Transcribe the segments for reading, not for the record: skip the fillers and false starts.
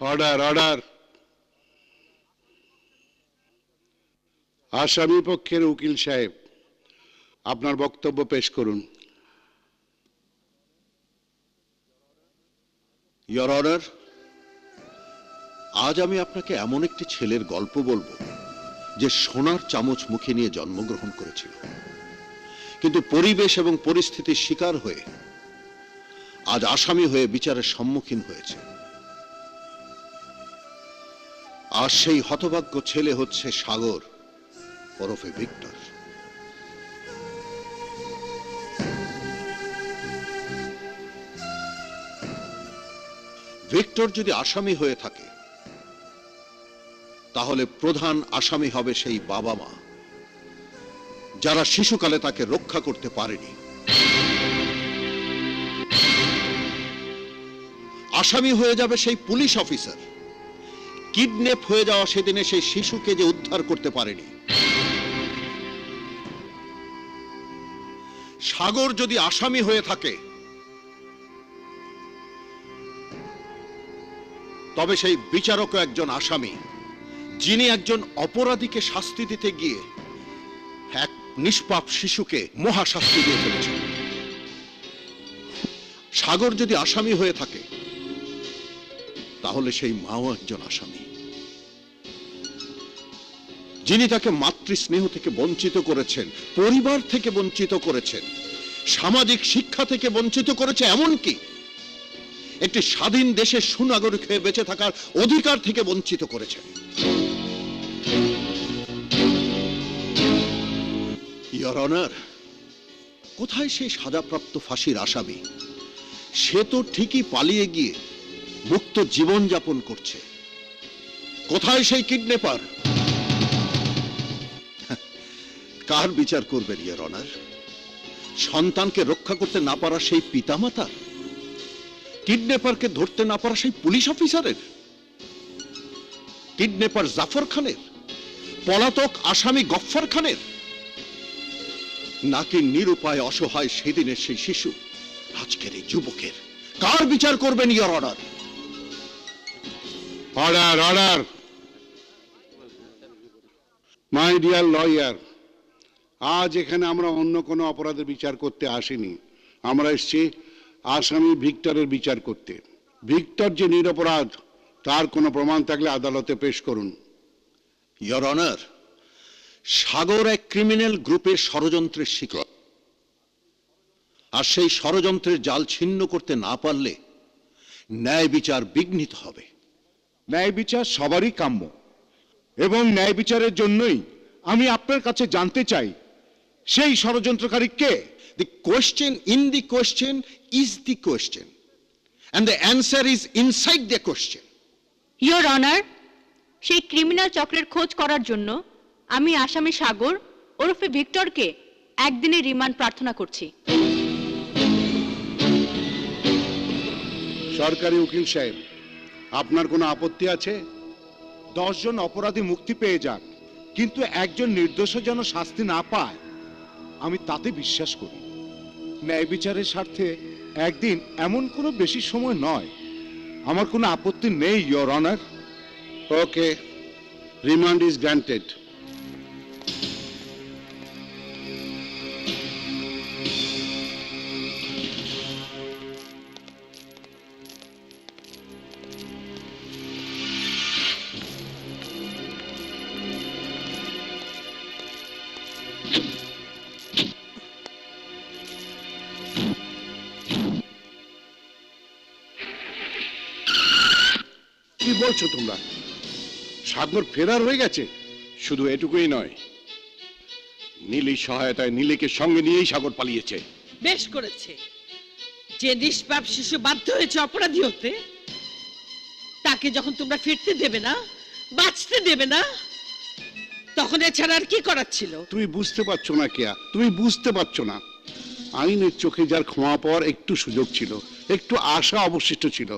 Order order. আসামি পক্ষের উকিল সাহেব, আপনার বক্তব্য পেশ করুন। ইয়োর অনার, আজ আমি আপনাকে এমন একটি ছেলের গল্প বলবো যে সোনার চামচ মুখে নিয়ে জন্মগ্রহণ করেছিল, কিন্তু পরিবেশ এবং পরিস্থিতির শিকার হয়ে আজ আসামি হয়ে বিচারের সম্মুখীন হয়েছে। আর সেই হতভাগ্য ছেলে হচ্ছে সাগর ওরফে ভিক্টর। ভিক্টর যদি আসামি হয়ে থাকে তাহলে প্রধান আসামি হবে সেই বাবা মা যারা শিশুকালে তাকে রক্ষা করতে পারেনি। আসামি হয়ে যাবে সেই পুলিশ অফিসার কিডন্যাপ হয়ে যাওয়া সেদিনে সেই শিশুকে যে উদ্ধার করতে পারেনি। সাগর যদি আসামি হয়ে থাকে তবে সেই বিচারকও একজন আসামি, যিনি একজন অপরাধীকে শাস্তি দিতে গিয়ে এক নিষ্পাপ শিশুকে মহা শাস্তি দিয়ে ফেলেছেন। সাগর যদি আসামি হয়ে থাকে তাহলে সেই মাও একজন আসামি, যিনি তাকে মাতৃস্নেহ থেকে বঞ্চিত করেছেন, পরিবার থেকে বঞ্চিত করেছেন, সামাজিক শিক্ষা থেকে বঞ্চিত করেছে, এমনকি একটি স্বাধীন দেশের সুনাগরিক হয়ে বেঁচে থাকার অধিকার থেকে বঞ্চিত করেছেন। ইয়োর অনার, কোথায় সেই সাজাপ্রাপ্ত ফাঁসির আসামি? সে তো ঠিকই পালিয়ে গিয়ে মুক্ত জীবন যাপন করছে। কোথায় সেই কিডন্যাপার? কার বিচার করবেন ইয়োর অনার? সন্তানকে রক্ষা করতে না পারা সেই পিতামাতা, কিডন্যাপারকে ধরতে না পারা সেই পুলিশ অফিসারের, কিডন্যাপার জাফর খানের, পলাতক আসামি গফফর খানের, নাকি নিরুপায় অসহায় সেদিনের সেই শিশু, আজকের এই যুবকের? কার বিচার করবেন your honour? Order order. My dear lawyer, আজ এখানে আমরা অন্য কোনো অপরাধের বিচার করতে আসিনি। আমরা এসেছি আসামি ভিক্টরের বিচার করতে। ভিক্টর যে নিরপরাধ তার কোনো প্রমাণ থাকলে আদালতে পেশ করুন। ইয়োর অনার, সাগর এক ক্রিমিনাল গ্রুপের ষড়যন্ত্রের শিকার, আর সেই ষড়যন্ত্রের জাল ছিন্ন করতে না পারলে ন্যায় বিচার বিঘ্নিত হবে। ন্যায় বিচার সবারই কাম্য, এবং ন্যায় বিচারের জন্যই আমি আপনার কাছে জানতে চাই সেই ষড়যন্ত্রকারী কে? The question in the question is the question, and the answer is inside the question. Your honour, সেই ক্রিমিনাল চক্রের খোঁজ করার জন্য আমি আসামি সাগর ওরফে ভিক্টরকে একদিনের রিমান্ড প্রার্থনা করছি। সরকারি উকিল সাহেব, আপনার কোনো আপত্তি আছে? 10 জন অপরাধী মুক্তি পেয়ে যাক, কিন্তু একজন নির্দোষ যেন শাস্তি না পায়, আমি তাতে বিশ্বাস করি। ন্যায় বিচারের স্বার্থে একদিন এমন কোনো বেশি সময় নয়। আমার কোনো আপত্তি নেই your honour. Okay, remand is granted. কি বলছো তোমরা? সাগর ফেরার হয়ে গেছে? শুধু এটুকুই নয়, নীলির সহায়তায় নীলিকে সঙ্গে নিয়েই সাগর পালিয়েছে। বেশ করেছে। যে নিষ্পাপ শিশু বাধ্য হয়েছে অপরাধী হতে, তাকে যখন তোমরা ফিরতে দেবে না, বাঁচতে দেবে না, তখন এছাড়া আর কি করার ছিল? তুমি বুঝতে পারছো না কেয়া, তুমি বুঝতে পারছো না। আইনের চোখে যার ক্ষমা পাওয়ার একটু সুযোগ ছিল, একটু আশা অবশিষ্ট ছিল,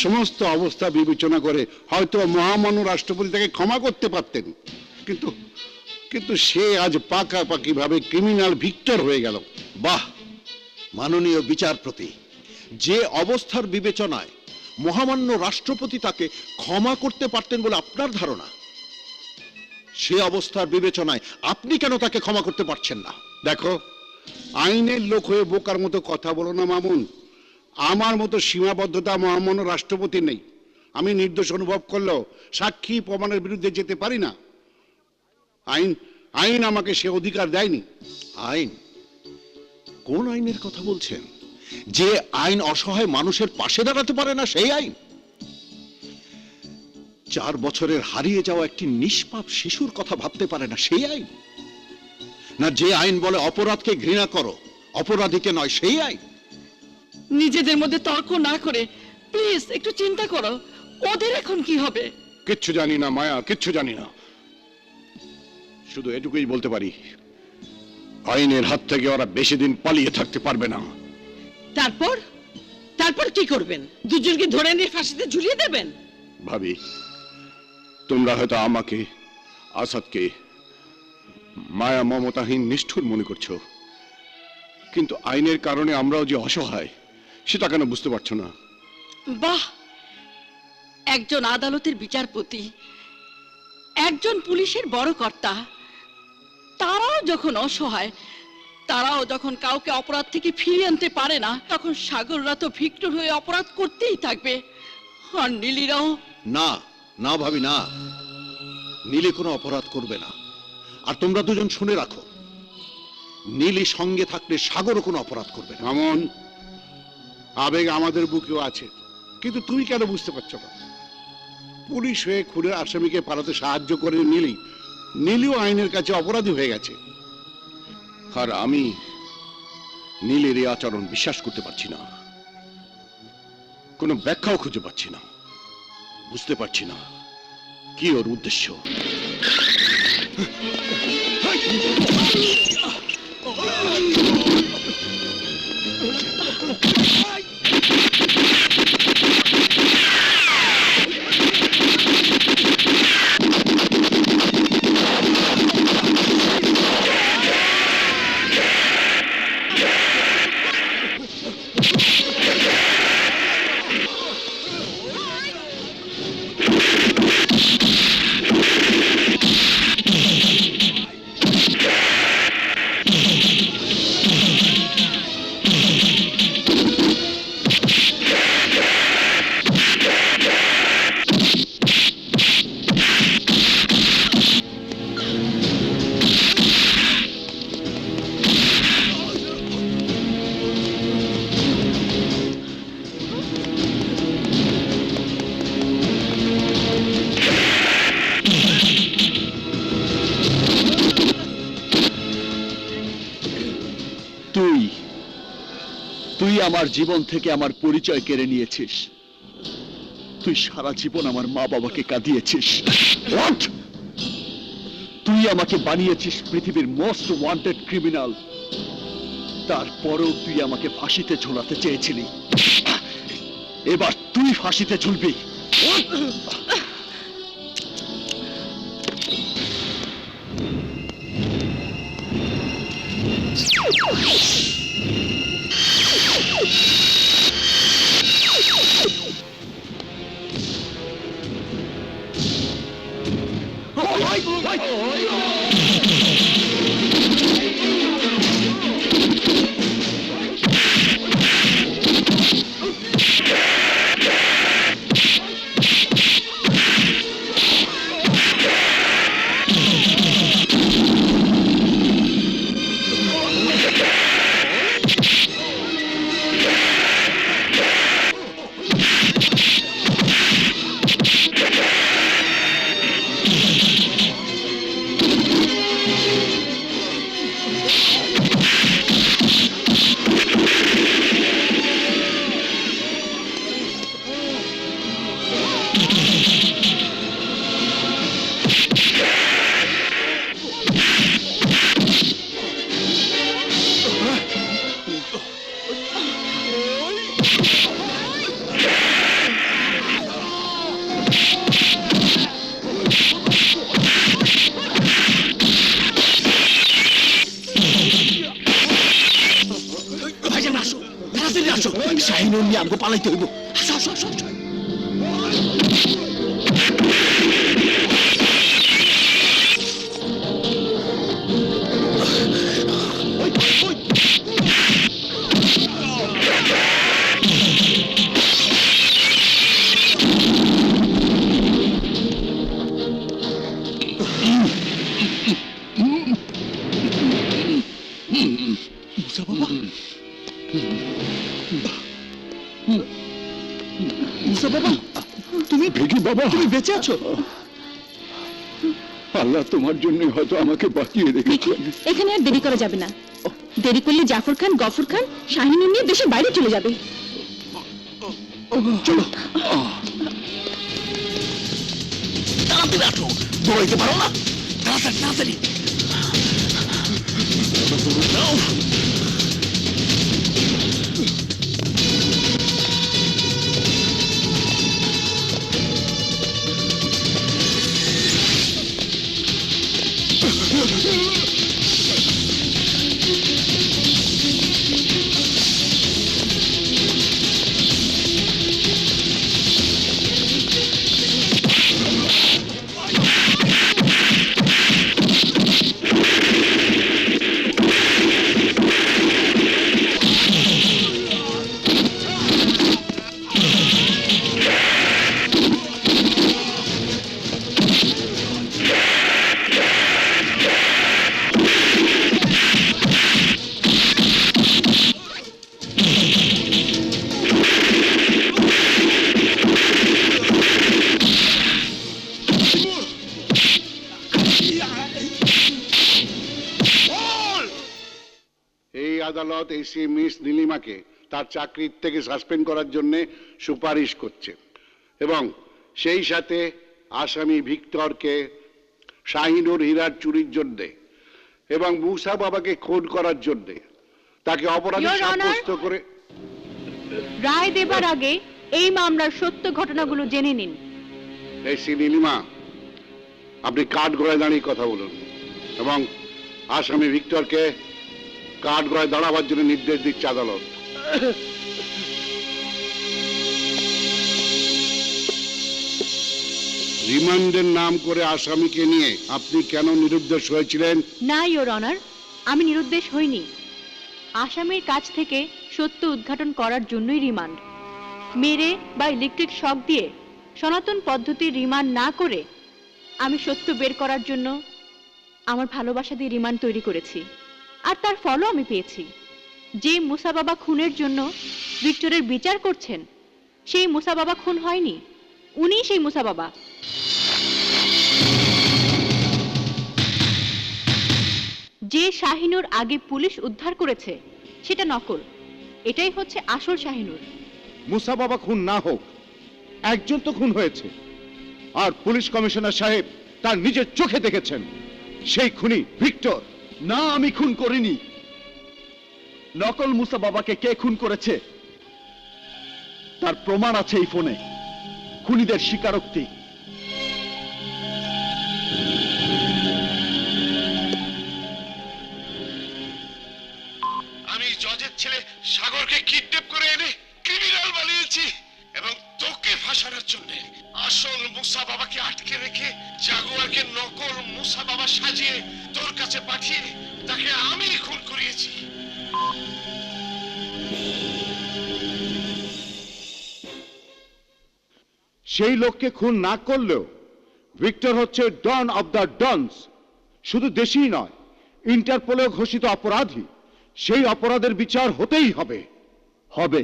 সমস্ত অবস্থা বিবেচনা করে হয়তো মহামান্য রাষ্ট্রপতি তাকে ক্ষমা করতে পারতেন, কিন্তু কিন্তু সে আজ পাকাপাকি ভাবে ক্রিমিনাল ভিক্টর হয়ে গেল। বাহ, মাননীয় বিচারপতি, যে অবস্থার বিবেচনায় মহামান্য রাষ্ট্রপতি তাকে ক্ষমা করতে পারতেন বলে আপনার ধারণা? সে অবস্থার বিবেচনায় আপনি কেন তাকে ক্ষমা করতে পারছেন না? দেখো, আইনের লোক হয়ে বোকার মতো কথা বলো না মামুন। আমার মতো সীমাবদ্ধতা মহামান্য রাষ্ট্রপতি নেই। আমি নির্দোষ অনুভব করলেও সাক্ষী প্রমাণের বিরুদ্ধে যেতে পারি না। আইন আইন আমাকে সে অধিকার দেয়নি। আইন? কোন আইনের কথা বলছেন? যে আইন অসহায় মানুষের পাশে দাঁড়াতে পারে না সেই আইন? 4 বছরের হারিয়ে যাওয়া একটি নিষ্পাপ শিশুর কথা ভাবতে পারে না সেই আইন? না যে আইন বলে অপরাধকে ঘৃণা করো, অপরাধীকে নয়, সেই আইন? নিজেদের মধ্যে তর্ক না করে প্লিজ একটু চিন্তা করো, ওদের এখন কি হবে? কিচ্ছু জানি না মায়া, কিচ্ছু জানি না। শুধু এটুকুই বলতে পারি, আইনের হাত থেকে ওরা বেশি দিন পালিয়ে থাকতে পারবে না। তারপর তারপর কি করবেন? দুজনকে ধরে নিয়ে ফাঁসিতে ঝুলিয়ে দেবেন? ভাবি, তোমরা হয়তো আমাকে, আসাদকে মায়া মমতাহীন নিষ্ঠুর মনে করছো, কিন্তু আইনের কারণে আমরাও যে অসহায় সেটা কেন বুঝতে পারছো না? বাহ, একজন আদালতের বিচারপতি, একজন পুলিশের বড় কর্তা, তারাও যখন অসহায়, তারাও যখন কাউকে অপরাধ থেকে ফিরিয়ে আনতে পারে না, তখন সাগররা তো ভিক্টর হয়ে অপরাধ করতেই থাকবে। আর নীলিরাও। না না ভাবি, না, নীলি কোনো অপরাধ করবে না। আর তোমরা দুজন শুনে রাখো, নীলি সঙ্গে থাকলে সাগরও কোনো অপরাধ করবে না। মামুন, আবেগ আমাদের বুকেও আছে, কিন্তু তুমি কেন বুঝতে পারছো না? পুলিশ হয়ে খুনের আসামিকে পালাতে সাহায্য করে নীলিও আইনের কাছে অপরাধী হয়ে গেছে। আর আমি নীলের এই আচরণ বিশ্বাস করতে পারছি না, কোনো ব্যাখ্যাও খুঁজে পাচ্ছি না, বুঝতে পারছি না কি ওর উদ্দেশ্য। তুই আমার জীবন থেকে আমার পরিচয় কেড়ে নিয়েছিস। তুই সারা জীবন আমার মা বাবাকে কাঁদিয়েছিস। What? তুই আমাকে বানিয়েছিস পৃথিবীর মোস্ট ওয়ান্টেড ক্রিমিনাল। তারপরেও তুই আমাকে ফাঁসিতে ঝোলাতে চেয়েছিলি। এবার তুই ফাঁসিতে ঝুলবি। শাহিনুর নিয়ে আমাকে পালাইতে হইব। আসো আসো আসো। ভিকি বাবা, তুমি বেঁচে আছো? আল্লাহ তোমার জন্য হয়তো আমাকে বাঁচিয়ে রেখেছেন। এখানে আর দেরি করা যাবে না। দেরি করলে জাফর খান, গফর খান শাহিনুর নিয়ে দেশের বাইরে চলে যাবে। চলো। তাড়াতাড়ি আসো, দৌড়াইতে পারো না? তাড়াতাড়ি তাড়াতাড়ি। এই আদালত এসি মিস নীলিমাকে তার চাকরির থেকে সাসপেন্ড করার জন্য সুপারিশ করছে এবং সেই সাথে আসামি ভিক্টরকে শাহিনুর হীরার চুরির জন্য এবং মুসা বাবাকে খুন করার জন্য তাকে অপরাধী Your Honor, সাব্যস্ত করে রায় দেবার আগে এই মামলার সত্য ঘটনাগুলো জেনে নিন। এসি নীলিমা, আপনি কাঠগড়ায় দাঁড়িয়ে কথা বলুন এবং আসামি ভিক্টরকে কাঠগড়ায় দাঁড়াবার জন্য নির্দেশ দিচ্ছে আদালত। রিমান্ডের নাম করে আসামিকে নিয়ে আপনি কেন নিরুদ্দেশ হয়েছিলেন? না ইওর অনার, আমি নিরুদ্দেশ হইনি। আসামির কাছ থেকে সত্য উদ্ঘাটন করার জন্যই রিমান্ড। মেরে বা ইলেকট্রিক শক দিয়ে সনাতন পদ্ধতির রিমান্ড না করে আমি সত্য বের করার জন্য আমার ভালোবাসা দিয়ে রিমান্ড তৈরি করেছি, আর তার ফলও আমি পেয়েছি। যে মুসা বাবা খুনের জন্য ভিক্টরের বিচার করছেন, সেই মুসা বাবা খুন হয়নি, উনিই সেই মুসা বাবা। যে শাহিনুর আগে পুলিশ উদ্ধার করেছে সেটা নকল, এটাই হচ্ছে আসল শাহিনুর। মুসা বাবা খুন না হোক, একজন তো খুন হয়েছে, আর পুলিশ কমিশনার সাহেব তার নিজের চোখে দেখেছেন সেই খুনি ভিক্টর। না, আমি খুন করিনি। নকল মুসা বাবাকে কে খুন করেছে তার প্রমাণ আছে এই ফোনে, খুনিদের স্বীকারোক্তি। আমি জজের ছেলে সাগরকে কিডন্যাপ করে এনে ক্রিমিনাল বানিয়েছি এবং তোকে ফাঁসানোর জন্য আসল মুসা বাবাকে আটকে রেখে জাগুয়ারকে নকল মুসা বাবা সাজিয়ে তোর কাছে পাঠিয়ে তাকে আমি খুন করিয়েছি। সেই লোককে খুন না করলেও ভিক্টর হচ্ছে ডন অব দ্য ডনস। শুধু দেশেই নয়, ইন্টারপোলে ঘোষিত অপরাধী। সেই অপরাধের বিচার হতেই হবে। হবে,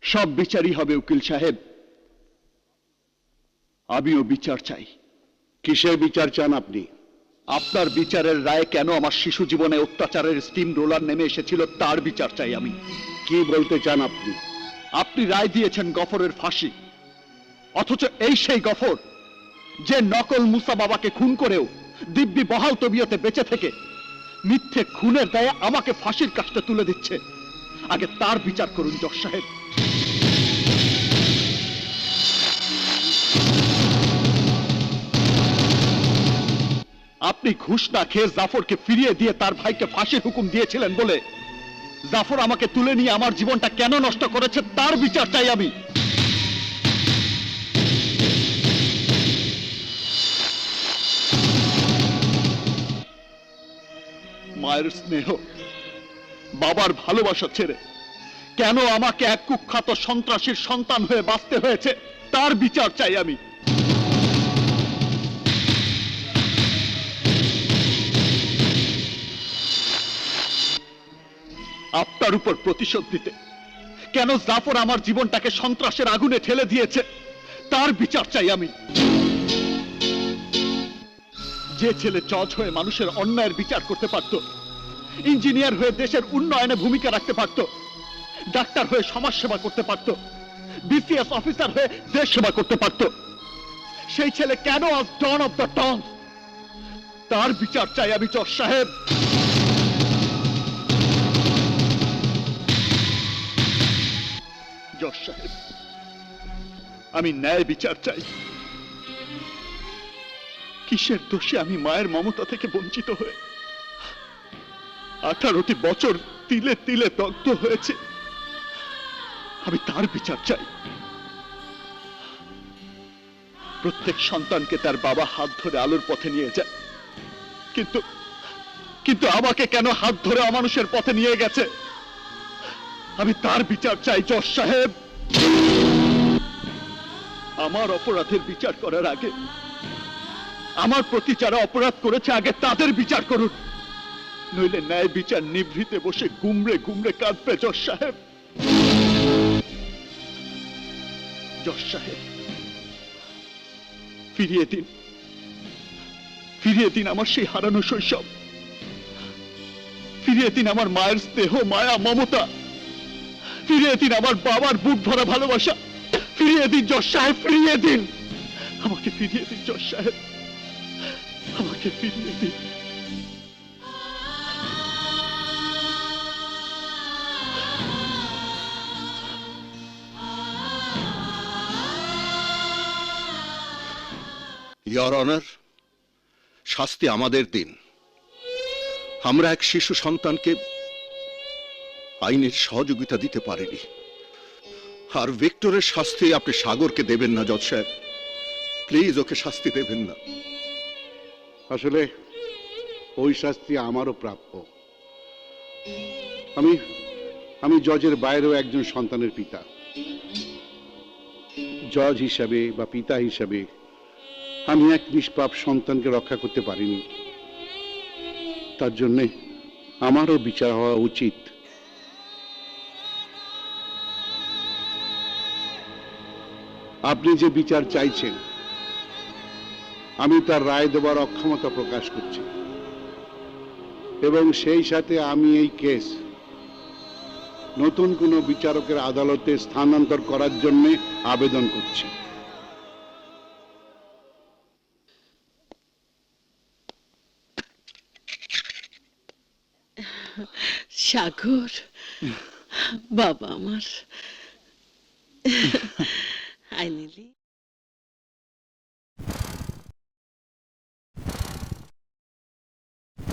সব বিচারই হবে উকিল সাহেব। আমিও বিচার চাই। কিসের বিচার চান আপনি? আপনার বিচারের রায়ে কেন আমার শিশু জীবনে অত্যাচারের স্টিম রোলার নেমে এসেছিল তার বিচার চাই আমি। কি বলতে চান আপনি? আপনি রায় দিয়েছেন গফরের ফাঁসি, অথচ এই সেই গফর যে নকল মুসা বাবাকে খুন করেও দিব্যি বহাল তবিয়তে বেঁচে থেকে মিথ্যে খুনের দায়ে আমাকে ফাঁসির কাজটা তুলে দিচ্ছে। আগে তার বিচার করুন জজ সাহেব। আপনি ঘুষ না খেয়ে জাফরকে ফিরিয়ে দিয়ে তার ভাইকে ফাঁসির হুকুম দিয়েছিলেন বলে জাফর আমাকে তুলে নিয়ে আমার জীবনটা কেন নষ্ট করেছে তার বিচার চাই আমি। মায়ের স্নেহ, বাবার ভালোবাসা ছেড়ে কেন আমাকে এক কুখ্যাত সন্ত্রাসীর সন্তান হয়ে বাঁচতে হয়েছে তার বিচার চাই আমি। আপনার উপর প্রতিশোধ দিতে কেন জাফর আমার জীবনটাকে সন্ত্রাসের আগুনে ঠেলে দিয়েছে তার বিচার চাই আমি। যে ছেলে জজ হয়ে মানুষের অন্যায়ের বিচার করতে পারত, ইঞ্জিনিয়ার হয়ে দেশের উন্নয়নে ভূমিকা রাখতে পারত, ডাক্তার হয়ে সমাজ সেবা করতে পারত, বিসিএস অফিসার হয়ে দেশ সেবা করতে পারত, সেই ছেলে কেন আজ ডন অফ দ্য টাউন? তার বিচার চাই আমি জজ সাহেব। জজ সাহেব, আমি ন্যায় বিচার চাই। কিসের দোষে আমি মায়ের মমতা থেকে বঞ্চিত হয়ে 18টি বছর তিলে তিলে দগ্ধ হয়েছে? আমি তার বিচার চাই। প্রত্যেক সন্তানকে তার বাবা হাত ধরে আলোর পথে নিয়ে যায়, কিন্তু কিন্তু আমাকে কেন হাত ধরে অমানুষের পথে নিয়ে গেছে? আমি তার বিচার চাই জজ সাহেব। আমার অপরাধের বিচার করার আগে আমার প্রতি যারা অপরাধ করেছে আগে তাদের বিচার করুন, নইলে ন্যায় বিচার নিভৃতে বসে গুমরে গুমরে কাঁদবে জজ সাহেব। জজ সাহেব, ফিরিয়ে দিন, ফিরিয়ে দিন আমার সেই হারানো শৈশব, ফিরিয়ে দিন আমার মায়ের স্নেহ মায়া মমতা, ফিরিয়ে দিন আমার বাবার বুক ভরা ভালোবাসা, ফিরিয়ে দিন জজ সাহেব, ফিরিয়ে দিন আমাকে, ফিরিয়ে দিন জজ সাহেব, আমাকে ফিরিয়ে দিন। ইয়র অনার, শাস্তি আমাদের দিন। আমরা এক শিশু সন্তানকে আইনের সহযোগিতা দিতে পারিনি, আর ভিক্টরের শাস্তি আপনি সাগরকে দেবেন না জজ সাহেব। প্লিজ ওকে শাস্তি দেবেন না। আসলে ওই শাস্তি আমারও প্রাপ্য। আমি আমি জজের বাইরেও একজন সন্তানের পিতা। জজ হিসাবে বা পিতা হিসাবে আমি এক নিষ্পাপ সন্তানকে রক্ষা করতে পারিনি। তার জন্যে আমারও বিচার হওয়া উচিত। আপনি যে বিচার চাইছেন, আমি তার রায় দেবার অক্ষমতা প্রকাশ করছি, এবং সেই সাথে আমি এই কেস নতুন কোনো বিচারকের আদালতে স্থানান্তর করার জন্য আবেদন করছি। সাগর, বাবা আমার, আই নিলি।